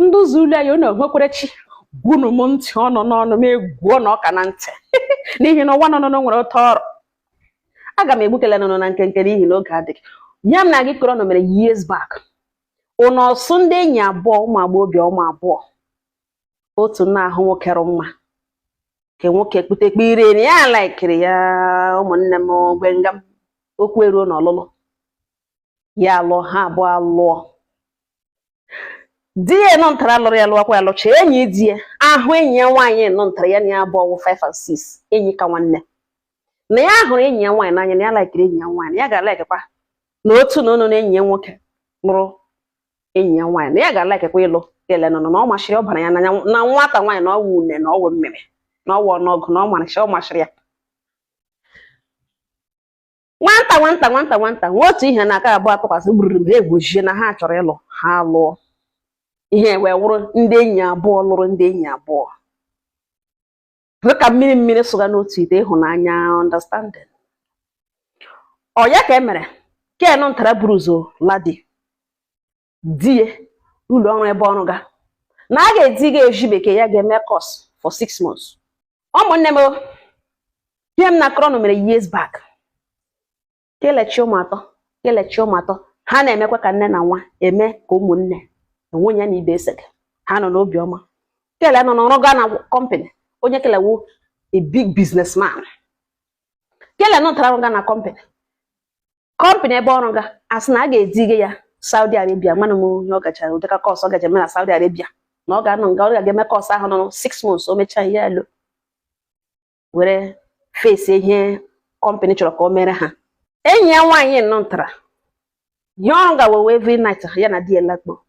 Ndụ Zulu anyị na ogwekwerechi gwunu m ntị ọnụ n'ọnụ m egwuo na ọka na ntị n'ihi na ụwa nọ nwere ụtọ ọrụ. Aga m egbukele nọ na nkenke n'ihi na oge adịghị. Ya m na gị kọrọ nọ mere years back. Ụnọ ọsụ ndị enyi abụọ ụmụ agbọghọbịa ụmụ abụọ. Otu nna ahụ nwoke rụ mma. Ke nwoke kputekpe ire na ya laikiri ya ụmụnne m gwengam okwu eruo n'ọlụlụ. Ya alụọ ha abụọ alụọ. Di ya nọ ntara lụrụ ya lụọkwa ya lụcha enyi di ya ahụ enyi ya nwaanyị nọ ntara ya na ya abụọ wụ 5 and 6 enyi ka nwanne. Na ya hụrụ enyi ya nwaanyị n'anya na ya laikiri enyi ya nwaanyị ya ga-alaikekwa na otu na ọnụ na enyi ya nwoke lụrụ enyi ya nwaanyị na ya ga-alaikekwa ịlụ ele nọ na ọ mashịrị ọbara ya n'anya na nwata nwaanyị na ọwụ une na ọwụ mmiri na ọwụ ọnọgụ na ọ mashịrị ya. Nwata otu ihe na aka abụọ atụkwasị gburu m ha egwojie na ha chọrọ ịlụ ha lụọ. Ihe wee wụrụ ndị enyi abụọ lụrụ ndị enyi abụọ. Dịka mmiri sụga n'otu ite ịhụnanya understanding. Ọ ya ka emere Ken ntara buru ụzọ ladi di ya ụlọ ọrụ ebe ọrụ ga na a ga-edi ga-eji bekee ya ga-eme course for 6 months. Ụmụnne m ihe m na akọrọ mere years back. Kelechi ụmụ atọ ha na-emekwa ka nne na nwa eme ka ụmụnne nwunye ya na ibe esege ha nọ n'obi ọma. Kele nọ n'ọrụ gaa na company onye kelewu a big businessman. Kele nọ tara gaa na company ebe ọrụ ga asị na a ga-edige ya Saudi Arabia mana m onye ọ gachara ụdịka kọọsụ ọ gaje eme na Saudi Arabia na ọ ga-anọ nga ọ ga-eme kọọsụ ahụ nọ 6 months o mechaa ihe elu were face ihe company chọrọ ka o mere ha. Enyi ya nwaanyị nọ ntara ihe ọrụ ga wewe every night ya na di ya lakpo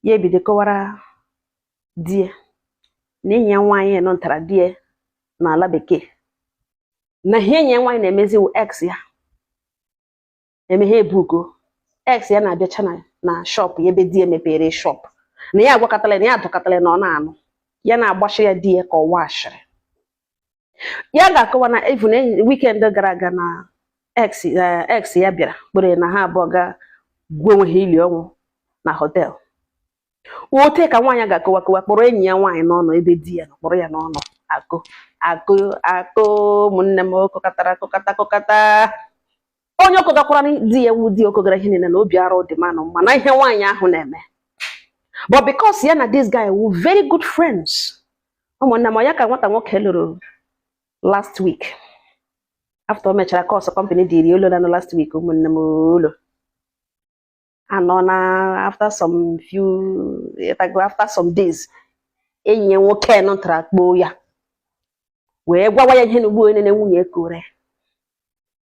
ya ebido kọwara di ya na enyi ya nwaanyị nọ ntara di ya n'ala bekee na ihe enyi ya nwaanyị na-emezi ex ya emeghe ebugo ex ya na-abịacha na shop ya ebe di ya mepere shop na ya agwakọtala na ya adọkọtala na ọ na-anụ ya na-agbachi ya di ya ka ọwa ashịrị. Ya ga-akọwa na even weekend gara aga na ex ya bịara kpere na ha abụọ ga gwa onwe ha ili ọnwụ na hotel. Ote ka nwaanyị ga-akọwa kpọrọ enyi ya nwaanyị n'ọnụ ebe di ya kpọrọ ya n'ọnụ akụ ụmụnne m okokata onye okogakwara di ya wu di okogara ihe niile na obi arụ dị manụ mma na ihe nwaanyị ahụ na-eme. But because ya na this guy were very good friends. Ụmụnne m ya ka nwata nwoke lụrụ last week after o mechara course company dịrị ụlọ na last week. Ụmụnne m ụlọ anọ na after some days enyi ya nwoke nọ ntara kpoo ya wee gwawa ya ihe n'ugbo onye na nwunye kore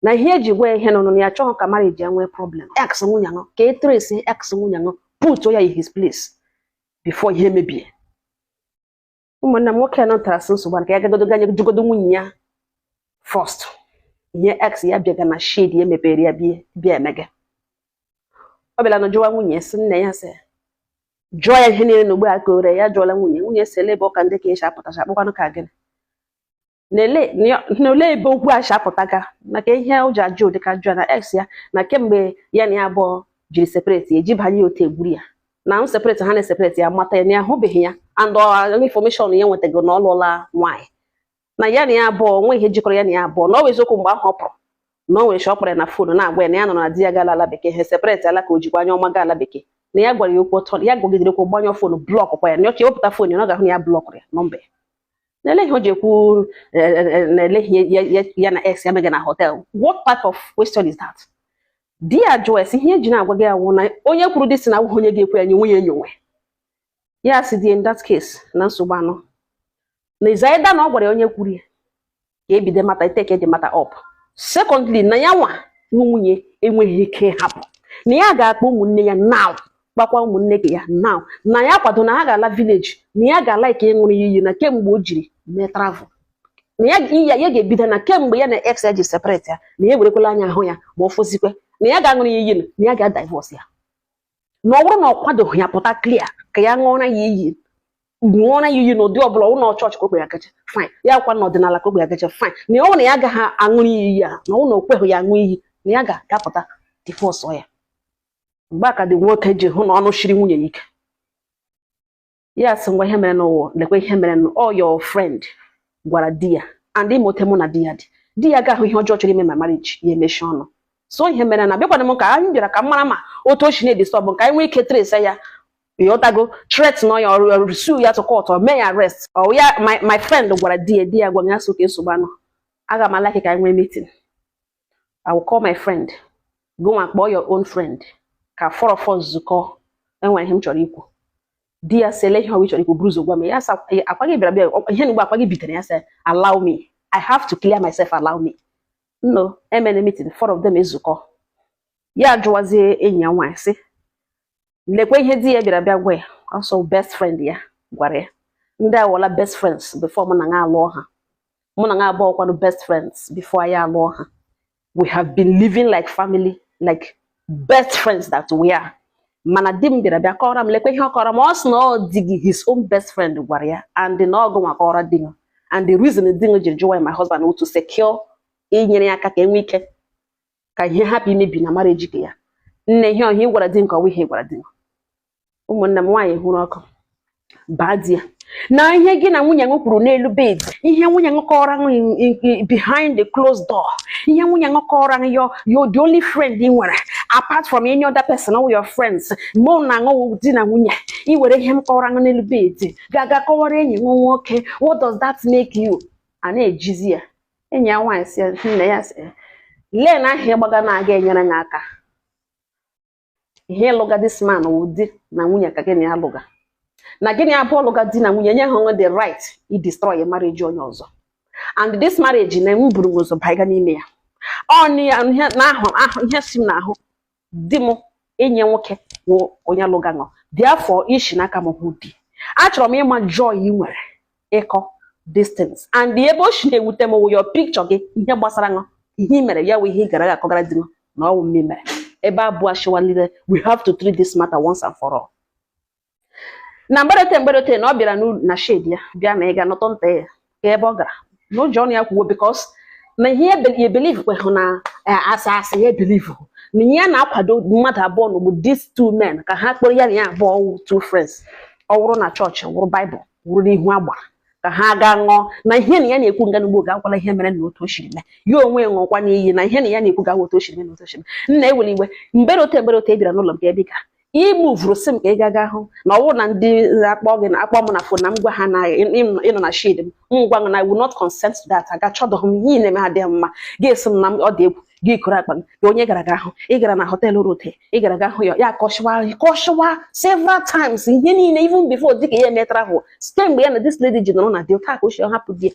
na ihe eji gwa ya ihe nọ na ya chọọ ka marriage ya nwee problem. Ex nwunye nọ ka trace ex nwunye nọ put ya in his place before ihe mebie. Ụmụnne m nwoke nọ ntara nsogbu ka ya gagodo ganye jugodo nwunye ya first. Ihe ex ya bịaga na shade ya mepere ya bịa emege. Ọ bịara na jụwa nwunye si nne ya sị jụọ ya ihe niile n'ugbo aka ore ya jụọla nwunye si ele ebe ụka ndị ka esi apụtacha akpụkwanụ ka gịnị n'ole ebe okwu a si apụtaga maka ihe o ji ajụ ụdịka jụọ na ex ya na kemgbe ya na ya abụọ jiri separate eji banye otu egburu ya na separate ha na separate ya mata ya na ahụbeghị ya and information ya nwetago na ọ lụọla nwaanyị na ya na ya abụọ nwe ihe jikọrọ ya na ya abụọ na ọ bụ eziokwu mgbe ahụ ọ pụrụ na o nwere shọpụrụ ya na fon na-agwa ya na ya nọ na di ya gala ala bekee ha separate ala ka o jikwa anya ọma gaa ala bekee na ya gwara ya okwu ọtọ ya gwagidere okwu gbanyọ fon blọk kwa ya na ọchị wepụta fon ya na ọ ga-ahụ na ya blọkụrụ ya nọmba ya na-ele ihe o ji ekwu na-ele ya na ex ya mega na hotel. What type of question is that? Di ya jụọ esi ihe eji na-agwa gị awụ na onye kwuru dị si na awụghị onye ga-ekwe ya nye nwunye enyowe ya si dị in that case na nsogbu anọ na izaida na ọ gwara ya onye kwuru ya ka ebido mata iteke dị mata up. Secondly, na ya nwa nwunye enweghị ike hapụ na ya ga-akpọ ụmụnne ya now gbakwa ụmụnne gị ya now na ya kwado na ha ga-ala village na ya ga-ala ike ịṅụrụ iyi na kemgbe o jiri mee travel na ya ga-ebido na kemgbe ya na ex ya ji separate ya na ya werekwala anya ahụ ya ma ọ fọzikwe na ya ga-aṅụrụ iyi na ya ga-divorce ya na ọ bụrụ na ọ kwadoghị ya pụta clear ka ya ṅụọra ya iyi n'ụdị ọbụla ụlọ chọọchị ka ogbe ya gaje fine ya kwa na ọdịnala ka ogbe ya gaje fine na ọ na ya agaghị aṅụrụ iyi ya na ọ na okweghị ya aṅụ iyi na ya ga-apụta divorce ya mgbe aka dị nwoke ji hụ na ọnụ shiri nwunye ya ike. Yes, ngwa ihe mere no lekwa ihe mere no all your friend gwara di ya and imote mụ na di ya di ya ga ahụ ihe ọjọọ chọrọ ime my marriage ya emechi ọnụ so ihe mere na bịakwana m ka anyị bịara ka mara ma otu o si na-edisturb ka anyị nwee ike trace ya yotago threat no ya sue ya to court or may arrest or ya my friend gwara di ya gwa ya so ka esogbu anọ aga m like ka anyị nwee meeting I will call my friend go and call your own friend ka four of us zukọ enwe ihe m chọrọ ikwu di ya sele ihe ọ chọrọ ikwu bruzo gwa me ya sa akwagi bịara bịa ihe n'igbo akwagi bitere ya say allow me I have to clear myself allow me no emene meeting four of them ezukọ ya jụwazie enyi ya nwaanyị sị lekwe ihe di ya bịara bịa gwa ya also best friend ya gwara ya ndị awola best friends before mụ na nga alụọ ha mụ na nga abụọ kwado best friends before ya alụọ ha we have been living like family like best friends that we are mana di m bịara bịa kọrọ m lekwe ihe ọ kọrọ m ọ sị na ọ dịghị his own best friend gwara ya and na ọgụ nwa kọrọ di m and the reason di m jiri jụwa my husband to secure inyere ya aka ka enwe ike ka ihe hapụ imebi na marriage gị ya nne ihe ọhịa gwara di m ka ọ ihe gwara di m ụmụnne m nwaanyị hụrụ ọkụ baa di ya na ihe gị na nwunye m kwuru n'elu bed ihe nwunye m kọrọ behind the closed door ihe nwunye m kọrọ you're the only friend ị nwere apart from any other person or your friends mụ na aṅụ di na nwunye ị were ihe m kọrọ n'elu bed ga kọwara enyi m nwoke what does that make you a na-ejizi ya enyi ya nwaanyị si nne ya si lee na ahịa gbaga na-aga enyere m aka ihe lụga this man ụdị na nwunye ka gị na ya lụga na gịnị abụọ lụga di na nwunye nye ha the right i destroy a marriage onye ọzọ and this marriage na m buru ụzọ baiga n'ime ya ahụ ihe si m n'ahụ di m enyi nwoke wụ onye lụga ṅụ therefore ishi n'aka m hụ di achọrọ m ịma joy ị nwere ịkọ distance and ebe o shi na-ewute m wụ your picture gị ihe gbasara ṅụ ihe mere ya wụ ihe ị gara akọgara di m na ọwụ mme mere ebe abụọ ashiwalile we have to treat this matter once and for all na mgberete na ọ bịara na shade ya bịa na ịga nọtọ nta ya ka ebe ọ gara n'ụjọ ọnụ ya kwuo because na ihe ya believe kwe na asị ya believe na ihe na-akwado mmadụ abụọ n'ogbu these two men ka ha kpọrọ ya na ya abụọ two friends ọ wụrụ na chọọchị wụrụ Bible wụrụ n'ihu agbara ka ha ga ṅụọ na ihe na ya na-ekwu nga n'ugbo ga-agwala ihe mere na otu o shiri mee ya onwe ṅụọkwa n'iyi na ihe na ya na-ekwu ga otu o shiri mee na otu o shiri mee nna ewere iwe mgberete bịara n'ụlọ m ka ebe ka imuvuru sim ka ị gaga hụ na ọwụ na ndị akpọ gị na akpọ m na phone na m gwa ha na ịnọ na shade m ngwa na I will not consent to that aga chọdọ m ihe na-eme ha dị mma ga-esi m na ọ dị egwu gị kụrụ akpa gị onye gara ga ahụ ị gara na hotel rote ị gara ga hụ ya kọshịwa several times ihe niile even before dịka ihe metara ahụ site mgbe ya na this lady ji nọrọ na dị taa ka o si hapụ di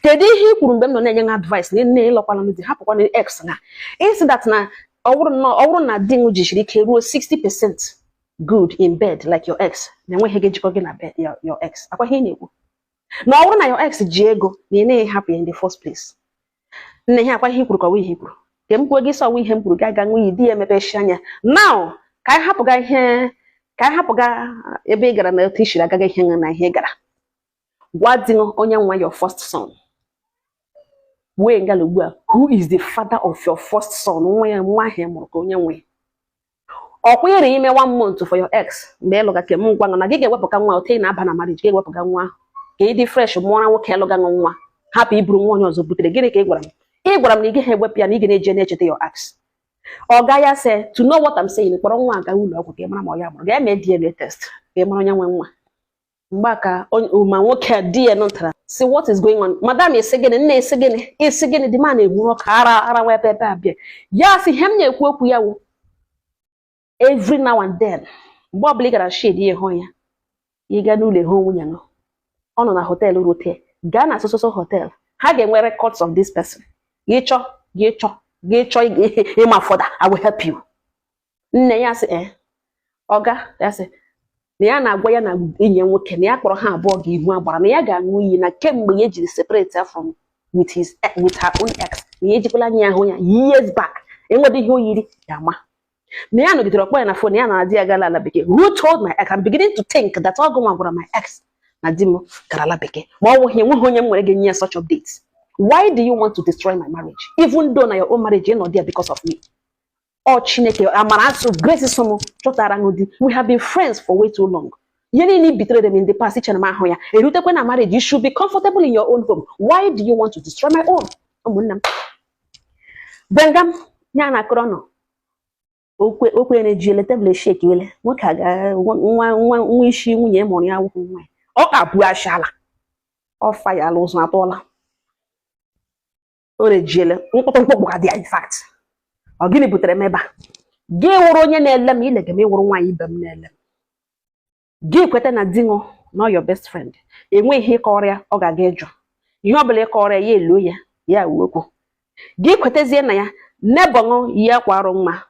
kedu ihe i kwuru mgbe m nọ na-enye ha advice na nne ịlọkwala m di hapụkwana ex na isi that na ọ bụrụ na di m jisiri ike ruo 60% good in bed like your ex na enweghị gị jikọ gị na bed your ex akwa ihe na-ekwu na ọ bụrụ na your ex ji ego na ị naghị hapụ ya in the first place nne ihe akwa ihe kwuru ka ihe kwuru ka m kwuo gị sọ ihe m kwuru ga nwe iyi di ya emepechi anya now ka anyị hapụga ebe ị gara na otu ishiri agaghị ihe na ihe gara gwa di onye nwa your first son wee ngala ugbu a who is the father of your first son nwa ya nwa ahụ mụrụ ka onye nwe ọkwa ire ime 1 month for your ex mgbe ịlụga ke m ngwa na gị ga-ewepụga nwa ote na-aba na marriage ga-ewepụga nwa ahụ ka ị dị fresh mụọra nwoke ịlụga nwa hapụ iburu nwa onye ọzọ butere gịnị ka ị gwara m na ị gaghị ewepụ ya na ị ga na-eje na-echeta your ex ọ ga ya sị to know what I'm saying kpọrọ nwa aga ụlọ ọgwụ ka ị mara ma ọ ya mụrụ ga-eme DNA test ka ị mara onye nwe nwa mgbe ka ma nwoke a di ya nụtara see what is going on madam esi gịnị nne esi gịnị dị ma na-egbu ọka ara wee pepe abịa ya si ihe m na-ekwu okwu ya wụ every now and then mgbe ọbụla ị gara shade ya hụ ya ị gaa n'ụlọ hụ nwunye nọ ọ nọ na hotel rote gaa na sososo hotel ha ga-enwe records of this person gị chọ ịma further I will help you nne ya sị ọga ya sị na ya na-agwa ya na enyi nwoke na ya kpọrọ ha abụọ ga ihu agbara na ya ga-aṅụ iyi na kemgbe ya jiri separate from with her own ex na ya ejikwala anya ahụ ya years back enwede ihe oyiri ya ma na ya nọgidere ọkpọ ya na phone ya na di ya gala ala bekee who told my ex I'm beginning to think that ọgụ nwa gwara my ex na di m gara ala bekee ma ọ nweghị enweghị onye m nwere ga-enye ya such updates why do you want to destroy my marriage even though na your own marriage you're not there because of me oh Chineke amara so grace somo chọtara ngodi we have been friends for way too long You need to betray them in the past. Na marriage, you should be comfortable in your own home. Why do you want to destroy my own? Bengam, yana krono. Okwe energy letable shake wele. Nwoke aga nwa isi nwunye mụrụ ya wụkwụ nwa. Ọ ka bụ ashala. Ọ fire ala ụzọ atọla. O rejiele mkpụtụmkpụ ka dị in fact. Ọ gịnị butere m ebe a? Gị wụrụ onye na-ele m ilege m ịwụrụ nwaanyị ibe m na-ele m. Gị kweta na di ṅụ not your best friend. Enweghị ihe kọrịa ọ ga-aga ịjụ. Ihe ọbụla ịkọrịa ya elo ya uwekwu. Gị kwetezie na ya nebọṅụ ya kwarụ mma.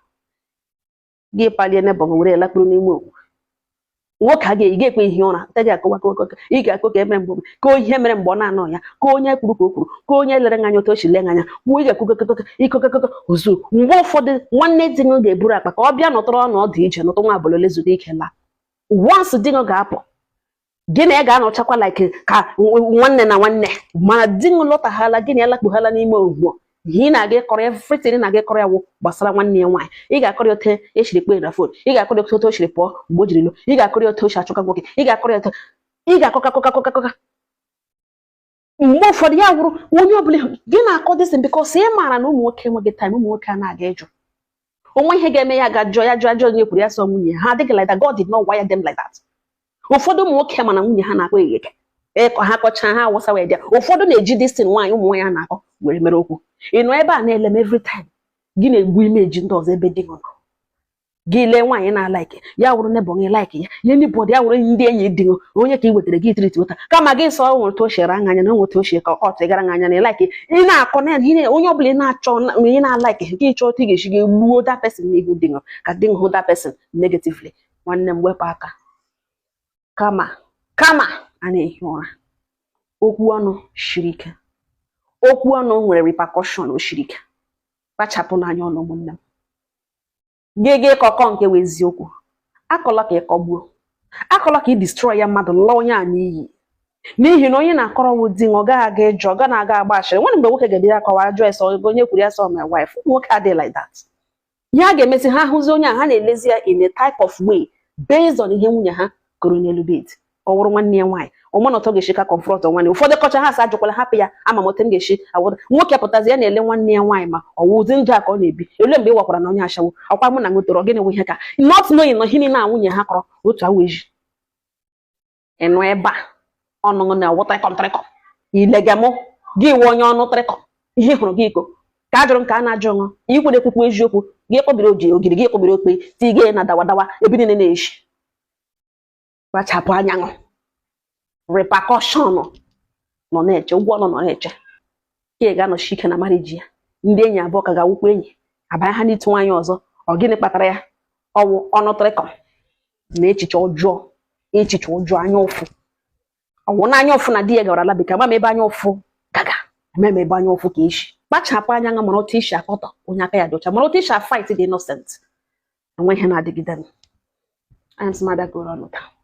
Gị palie nebọṅụ were lakpụrụ n'ime okwu. Nwoke a ga-ekwe ihe ụra te ga-akọwa ị ga-akọ ka emere mgbe ka ihe mere mgbe ọ na-anọ ya ka onye kwuru ka o kwuru ka onye lere anya otu o si lee anya ị ga-akọ ikokoko ozu mgbe ụfọdụ nwanne di ṅụ ga-eburu akpa ka ọ bịa nọtọrọ ọnọdụ ije nọtọ nwa abalị ole zuru ike la once di ṅụ ga-apụ gị na ya ga-anọchakwa like ka nwanne na nwanne mana di ṅụ lọtaghala gị na ya lakpughala n'ime ugbo ihe na-aga ịkọrọ everything na-aga ịkọrọ ya wụ gbasara nwanne ya nwaanyị ị ga-akọrọ ote eshiri kpe na fon ị ga-akọrọ ote o shiri pụọ mgbe o jiri lo ị ga-akọrọ ote o shi achọka nwoke ị ga-akọrọ ote ị ga-akọka mgbe ụfọdụ ya wụrụ onye ọbụla gị na-akọ dịsị because ị maara na ụmụ nwoke enweghị time ụmụ nwoke a na-aga ịjụ onwe ihe ga-eme ya ga-ajụ onye kwuru ya sọ nwunye ha adịghị like that. God did not wire them like that. Ụfọdụ ụmụ nwoke mana nwunye ha na-akọ egheke ịkọ ha kọcha ha awụsa wee dị ụfọdụ na-eji destin nwaanyị ụmụ nwaanyị na-akọ were mere okwu ị nọ ebe a na-ele m every time gị na-egbu imeji ndị ọzọ ebe dị ṅụrụ gị lee nwaanyị na-alaiki ya wụrụ nebọghị laiki ya nye n'ibọdụ ya wụrụ ndị enyi dị ṅụ onye ka ị wetara gị triti weta kama gị sọ nwere o chere anya na nweta ochie ka ọ tịgara anya na laiki ị na-akọ na onye ọbụla ị na-achọ ị na-alaiki gị chọọ otu ị ga-esi gị gbuo that person n'ihu dị ṅụ ka dị ṅụ that person negatively. Nwanne m wepụ aka kama a na-ehi ụra. Okwu ọnụ shiri ike. Okwu ọnụ nwere repercussion o shiri ike. Kpachapụ n'anya ọnụ ụmụnne m. Gị kọkọ nke wee eziokwu. Akọla ka ị kọgbuo. Akọla ka ị destroy ya mmadụ lụọ onye a n'iyi. N'ihi na onye na-akọrọ wụ di ọ gaghị aga ịjụ ọ ga na-aga agba ashịrị. Nwanne mgbe nwoke ga-ebi ya akọwa ajụ ese onye kwuru ya sọ my wife. Nwoke adịghị like that. Ya ga-emesi ha hụzi onye a ha na-elezi ya in a type of way based on ihe nwunye ha kụrụ n'elu bed. Ọ wụrụ nwanne ya nwaanyị ọmọnọtọ ga-eshi ka confront nwanne ụfọdụ kọcha ha ajụkwala hapụ ya ama m otu m ga-eshi awụda nwoke pụtazi ya na-ele nwanne ya nwaanyị ma ọ wụzi ndụ a ka ọ na-ebi ele mgbe ị wakwara na onye ashawo ọkwa mụ na nwetara gịnị nwe ihe ka not knowing na ihe na nwunye ha kọrọ otu awa eji ịnụ ebe a ọnụṅụ na wụta ilega mụ gị wụ onye ọnụ trịkọ ihe hụrụ gị iko ka ajụrụ m ka a na-ajụ ṅụ ikwere ekwukwu eziokwu gị kpọbiri ogiri gị kpọbiri okpe tige na dawadawa ebe niile na-eshi kpachapụ anya ṅụ repercussion nọ na-eche ụgwọ ọnụ nọ na-eche ka ị ga-anọchi ike na marriage ya ndị enyi abụọ ka ga-awụkwa enyi abanye ha n'ịtụ nwaanyị ọzọ ọ gịnị kpatara ya ọwụ ọnụ trịkọ na echiche ọjọọ anya ụfụ ọwụ na anya ụfụ na di ya gawara ala bekee ma ebe anya ụfụ gaga eme ebe anya ụfụ ka echi kpachapụ anya ṅụ mara otu isi akọtọ onye aka ya dị ọcha mara otu isi fight the innocent enwe ihe na-adịgide m. Anya m sị m abịa goro ọnụ taa.